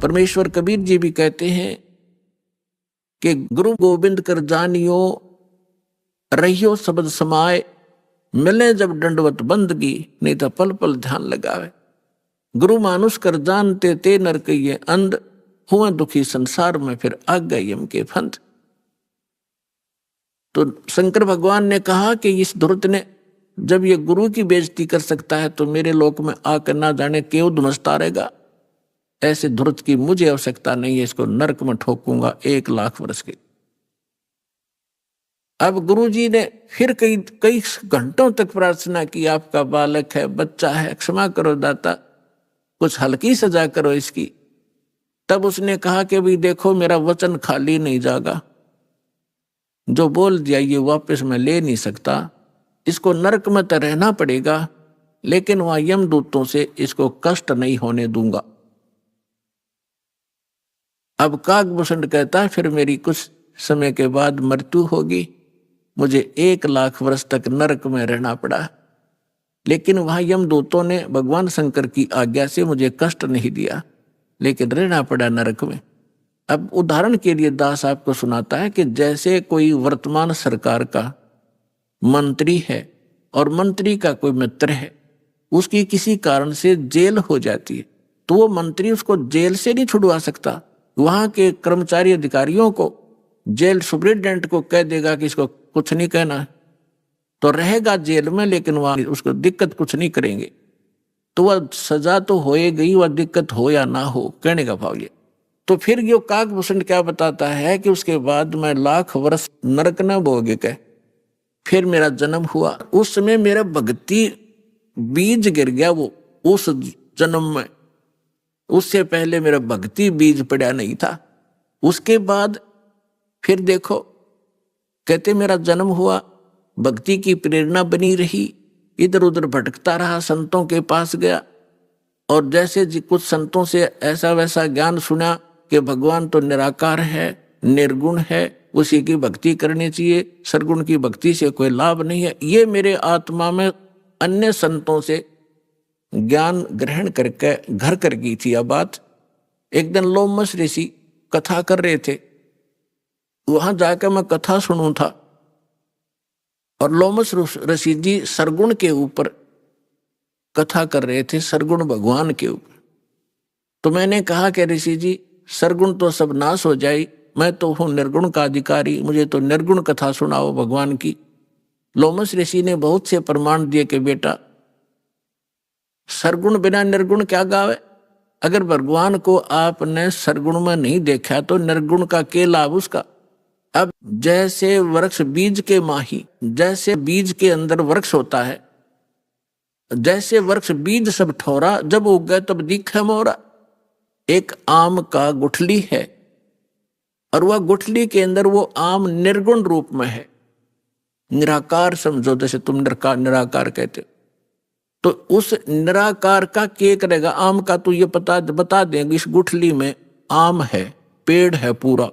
परमेश्वर कबीर जी भी कहते हैं कि गुरु गोविंद कर जानियो रहियो शब्द समाए, मिले जब दंडवत बंदगी, नहीं तो पल पल ध्यान लगावे। गुरु मानुष कर जानते ते नर कहिए अंध, हुआ दुखी संसार में फिर आ गए यम के फंद। तो शंकर भगवान ने कहा कि इस धुरत ने जब ये गुरु की बेइज्जती कर सकता है तो मेरे लोक में आकर ना जाने क्यों धुमसता रहेगा। ऐसे धुरत की मुझे आवश्यकता नहीं है, इसको नरक में ठोकूंगा 1,00,000 वर्ष के। अब गुरुजी ने फिर कई कई घंटों तक प्रार्थना की, आपका बालक है, बच्चा है, क्षमा करो दाता, कुछ हल्की सजा करो इसकी। तब उसने कहा कि भाई देखो मेरा वचन खाली नहीं जागा, जो बोल दिया ये वापस मैं ले नहीं सकता, इसको नरक में तो रहना पड़ेगा, लेकिन वहां यमदूतों से इसको कष्ट नहीं होने दूंगा। अब काकभूषण कहता है फिर मेरी कुछ समय के बाद मृत्यु होगी, मुझे 1,00,000 वर्ष तक नरक में रहना पड़ा, लेकिन वहां यमदूतों ने भगवान शंकर की आज्ञा से मुझे कष्ट नहीं दिया, लेकिन रहना पड़ा नरक में। अब उदाहरण के लिए दास आपको सुनाता है कि जैसे कोई वर्तमान सरकार का मंत्री है और मंत्री का कोई मित्र है, उसकी किसी कारण से जेल हो जाती है, तो वो मंत्री उसको जेल से नहीं छुड़वा सकता, वहां के कर्मचारी अधिकारियों को, जेल सुप्रिंटेंडेंट को कह देगा कि इसको कुछ नहीं कहना, तो रहेगा जेल में, लेकिन वहां उसको दिक्कत कुछ नहीं करेंगे। तो वह सजा तो होएगी, वह दिक्कत हो या ना हो, कहने का भाव ये। तो फिर यो काकभूषण क्या बताता है कि उसके बाद मैं 1,00,000 वर्ष नरक न भोगे के फिर मेरा जन्म हुआ। उस समय मेरा भक्ति बीज गिर गया, वो उस जन्म में, उससे पहले मेरा भक्ति बीज पड़ा नहीं था। उसके बाद फिर देखो कहते मेरा जन्म हुआ, भक्ति की प्रेरणा बनी रही, इधर उधर भटकता रहा, संतों के पास गया, और जैसे कुछ संतों से ऐसा वैसा ज्ञान सुना कि भगवान तो निराकार है, निर्गुण है, उसी की भक्ति करनी चाहिए, सरगुण की भक्ति से कोई लाभ नहीं है, ये मेरे आत्मा में अन्य संतों से ज्ञान ग्रहण करके घर कर गई थी। यह बात एक दिन लोमस ऋषि कथा कर रहे थे, वहां जाकर मैं कथा सुनूं था, और लोमस ऋषि जी सरगुण के ऊपर कथा कर रहे थे, सरगुण भगवान के ऊपर। तो मैंने कहा कि ऋषि जी सरगुण तो सब नाश हो जाए, मैं तो हूं निर्गुण का अधिकारी, मुझे तो निर्गुण कथा सुनाओ भगवान की। लोमस ऋषि ने बहुत से प्रमाण दिए कि बेटा सरगुण बिना निर्गुण क्या गावे, अगर भगवान को आपने सरगुण में नहीं देखा तो निर्गुण का क्या लाभ उसका। अब जैसे वृक्ष बीज के माही, जैसे बीज के अंदर वृक्ष होता है, जैसे वृक्ष बीज सब ठोरा, जब उग गए तब दिखे मोरा। एक आम का गुठली है और वह गुठली के अंदर वो आम निर्गुण रूप में है, निराकार समझो, जैसे तुम निराकार कहते हो, तो उस निराकार का क्या करेगा आम का, तो ये बता देंगे इस गुठली में आम है, पेड़ है, पूरा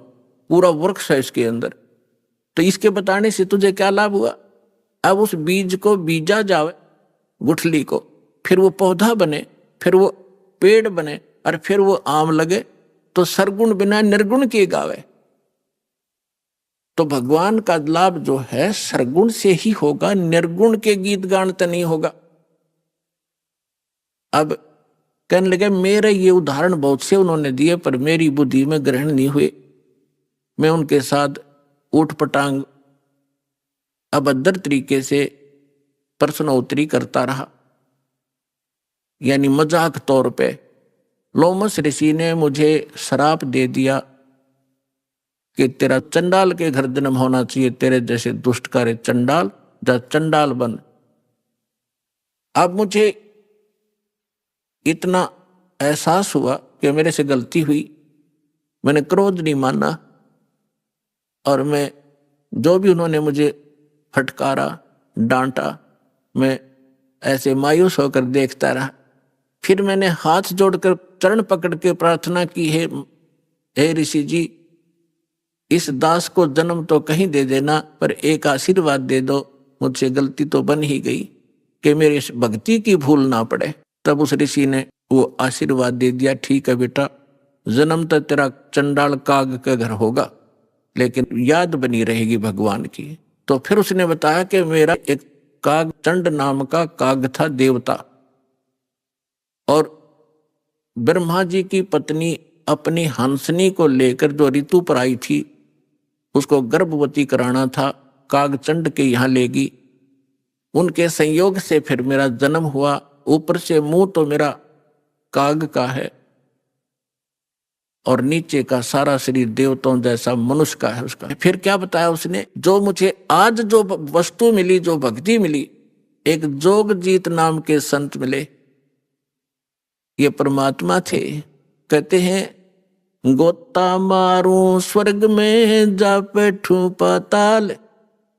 पूरा वृक्ष है इसके अंदर, तो इसके बताने से तुझे क्या लाभ हुआ। अब उस बीज को बीजा जावे गुठली को, फिर वो पौधा बने, फिर वो पेड़ बने, और फिर वो आम लगे, तो सरगुण बिना निर्गुण के गावे। तो भगवान का लाभ जो है सरगुण से ही होगा, निर्गुण के गीत गान तो नहीं होगा। अब कहने लगे मेरे ये उदाहरण बहुत से उन्होंने दिए, पर मेरी बुद्धि में ग्रहण नहीं हुए, मैं उनके साथ ऊट पटांग अभद्र तरीके से प्रश्नोत्तरी करता रहा, यानी मजाक तौर पे। लोमस ऋषि ने मुझे श्राप दे दिया कि तेरा चंडाल के घर जन्म होना चाहिए, तेरे जैसे दुष्ट करे चंडाल, जा चंडाल बन। अब मुझे इतना एहसास हुआ कि मेरे से गलती हुई, मैंने क्रोध नहीं माना, और मैं जो भी उन्होंने मुझे फटकारा डांटा, मैं ऐसे मायूस होकर देखता रहा। फिर मैंने हाथ जोड़कर चरण पकड़ के प्रार्थना की, हे ऋषि जी, इस दास को जन्म तो कहीं दे देना, पर एक आशीर्वाद दे दो, मुझसे गलती तो बन ही गई, कि मेरी भक्ति की भूल ना पड़े। तब उस ऋषि ने वो आशीर्वाद दे दिया, ठीक है बेटा, जन्म तो तेरा चंडाल काग के घर होगा, लेकिन याद बनी रहेगी भगवान की। तो फिर उसने बताया कि मेरा एक काग, चंड नाम का काग था, देवता, और ब्रह्मा जी की पत्नी अपनी हंसनी को लेकर जो ऋतु पर आई थी, उसको गर्भवती कराना था, काग चंड के यहाँ लेगी। उनके संयोग से फिर मेरा जन्म हुआ। ऊपर से मुंह तो मेरा काग का है और नीचे का सारा शरीर देवताओं जैसा मनुष्य का है उसका। फिर क्या बताया उसने, जो मुझे आज जो वस्तु मिली, जो भक्ति मिली, एक जोगजीत नाम के संत मिले, ये परमात्मा थे। कहते हैं गोता मारूं स्वर्ग में जा बैठूं पाताल,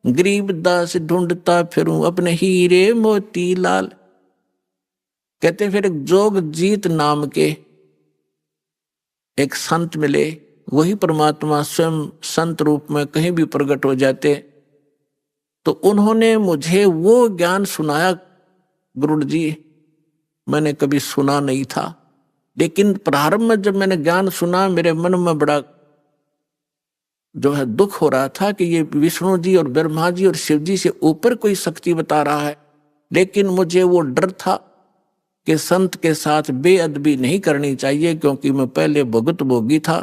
गरीबदास ढूंढता फिरूं अपने हीरे मोती लाल। कहते फिर एक जोगजीत नाम के एक संत मिले, वही परमात्मा स्वयं संत रूप में कहीं भी प्रकट हो जाते। तो उन्होंने मुझे वो ज्ञान सुनाया, गुरु जी मैंने कभी सुना नहीं था, लेकिन प्रारंभ में जब मैंने ज्ञान सुना, मेरे मन में बड़ा जो है दुख हो रहा था कि ये विष्णु जी और ब्रह्मा जी और शिव जी से ऊपर कोई शक्ति बता रहा है। लेकिन मुझे वो डर था कि संत के साथ बेअदबी नहीं करनी चाहिए, क्योंकि मैं पहले भुगत भोगी था।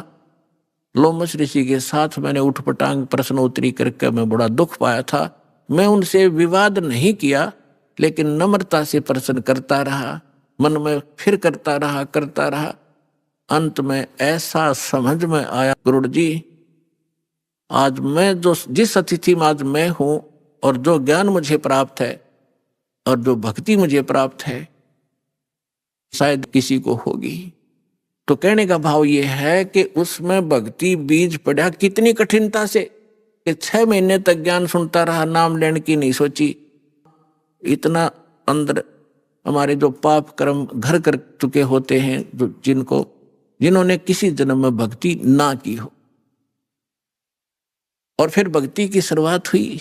लोमश ऋषि के साथ मैंने उठपटांग प्रश्नोत्तरी करके मैं बड़ा दुख पाया था। मैं उनसे विवाद नहीं किया, लेकिन नम्रता से प्रश्न करता रहा, मन में फिर करता रहा। अंत में ऐसा समझ में आया, गुरु जी आज मैं जो जिस अतिथि में आज मैं हूं, और जो ज्ञान मुझे प्राप्त है और जो भक्ति मुझे प्राप्त है, शायद किसी को होगी। तो कहने का भाव ये है कि उसमें भक्ति बीज पड़ा कितनी कठिनता से, कि 6 महीने तक ज्ञान सुनता रहा, नाम लेने की नहीं सोची। इतना अंदर हमारे जो पाप कर्म घर कर चुके होते हैं, जो जिन्होंने किसी जन्म में भक्ति ना की हो, और फिर भक्ति की शुरुआत हुई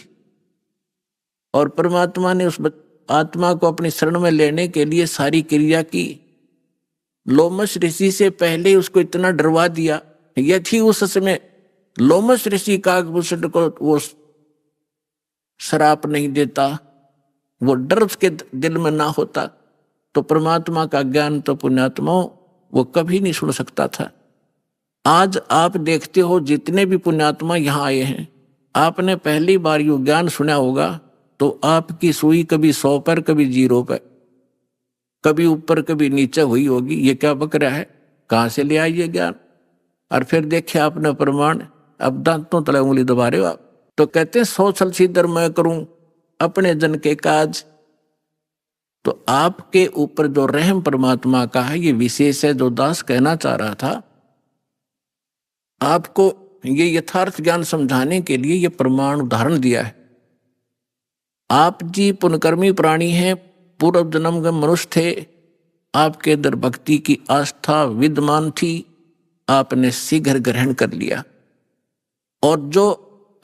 और परमात्मा ने उस आत्मा को अपनी शरण में लेने के लिए सारी क्रिया की। लोमश ऋषि से पहले उसको इतना डरवा दिया, यदि उस समय लोमश ऋषि काकभूषण को वो श्राप नहीं देता, वो डर उसके दिल में ना होता, तो परमात्मा का ज्ञान तो पुण्यात्माओं वो कभी नहीं सुन सकता था। आज आप देखते हो जितने भी पुण्यात्मा यहाँ आए हैं, आपने पहली बार यो ज्ञान सुना होगा तो आपकी सुई कभी 100 पर, कभी 0 पर, कभी ऊपर कभी नीचे हुई होगी। ये क्या बक रहा है, कहाँ से ले आई ये ज्ञान? और फिर देखे आपने प्रमाण, अब दांतों तले उंगली दबा रहे हो आप। तो कहते हैं 100 छल सीधर मैं करूं अपने जन के काज। तो आपके ऊपर जो रहम परमात्मा का है ये विशेष है। जो दास कहना चाह रहा था, आपको ये यथार्थ ज्ञान समझाने के लिए ये प्रमाण उदाहरण दिया है। आप जी पुण्यकर्मी प्राणी हैं, पूर्व जन्म के मनुष्य थे, आपके अंदर भक्ति की आस्था विद्यमान थी, आपने शीघ्र ग्रहण कर लिया। और जो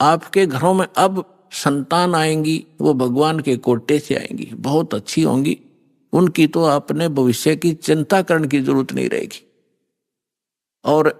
आपके घरों में अब संतान आएंगी वो भगवान के कोटे से आएंगी, बहुत अच्छी होंगी, उनकी तो आपने भविष्य की चिंता करने की जरूरत नहीं रहेगी। और